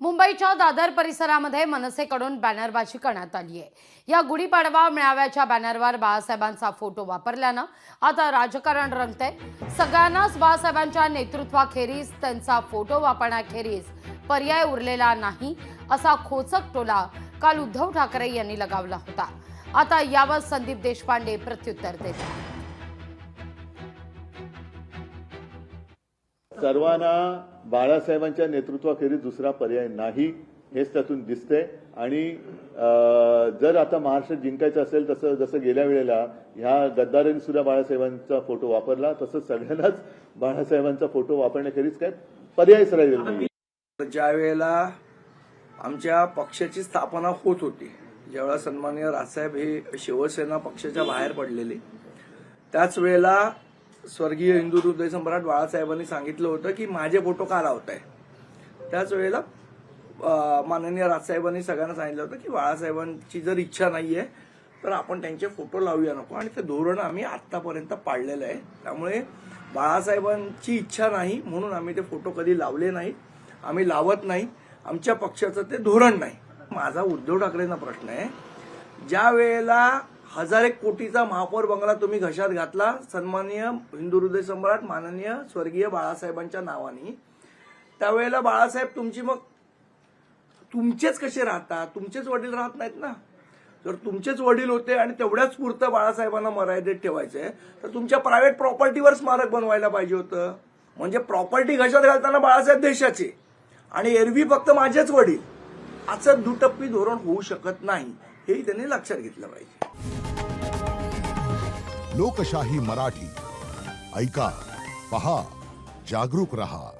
मुंबईच्या दादर परिसरामध्ये मनसेकडून बॅनरबाजी करण्यात आली आहे। या गुढीपाडवा मेळाव्याच्या बॅनरवर बाळासाहेबांचा फोटो वापरल्यानं आता राजकारण रंगतंय। सगळ्यांनाच बाळासाहेबांच्या नेतृत्वाखेरीज त्यांचा फोटो वापरण्याखेरीज पर्याय उरलेला नाही असा खोचक टोला काल उद्धव ठाकरे यांनी लगावला होता। आता यावर संदीप देशपांडे प्रत्युत्तर देत आहेत। सर्वांना बाळासाहेबांच्या नेतृत्वाखेरीज दुसरा पर्याय नाही हेच त्यातून दिसतंय। आणि जर आता महाराष्ट्र जिंकायचं असेल तसं जसं गेल्या वेळेला ह्या गद्दारांनी सुद्धा बाळासाहेबांचा फोटो वापरला, तसंच सगळ्यांनाच बाळासाहेबांचा फोटो वापरण्याखेरीज काय पर्यायच राहिलेला नाही। ज्या वेळेला आमच्या पक्षाची स्थापना होत होती, ज्यावेळेला सन्माननीय राजसाहेब हे शिवसेना पक्षाच्या बाहेर पडलेले, त्याच वेळेला स्वर्गीय हिंदू हृदय सम्राट बाळासाहेबांनी सांगितलं होतं की माझे फोटो का लावताय। त्याच वेळेला माननीय राजसाहेबांनी सगळ्यांना सांगितलं होतं की बाळासाहेबांची जर इच्छा नाहीये तर आपण त्यांचे फोटो लावूया नको, आणि ते धोरण आम्ही आतापर्यंत पाळलेलं आहे। त्यामुळे बाळासाहेबांची इच्छा नाही म्हणून आम्ही ते फोटो कधी लावले नाही, आम्ही लावत नाही, आमच्या पक्षाचं ते धोरण नाही। माझा उद्धव ठाकरेंना प्रश्न आहे, ज्या वेळेला 1000 कोटीचा महापौर बंगला तुम्ही घशात घातला सन्माननीय हिंदू हृदय सम्राट माननीय स्वर्गीय बाळासाहेबांच्या नावाने, त्यावेळेला बाळासाहेब तुमचेच कसे राहतात? तुमचेच वडील राहत नाहीत ना। जर तुमचेच वडील होते आणि तेवढ्याच पुरतं बाळासाहेबांना मर्यादित ठेवायचंय तर तुमच्या प्रायव्हेट प्रॉपर्टीवर स्मारक बनवायला पाहिजे होतं। म्हणजे प्रॉपर्टी घशात घालताना बाळासाहेब देशाचे आणि एरवी फक्त माझेच वडील, असं दुटप्पी धोरण होऊ शकत नाही, हेही त्यांनी लक्षात घेतलं पाहिजे। लोकशाही मराठी ऐका, पहा, जागरूक रहा।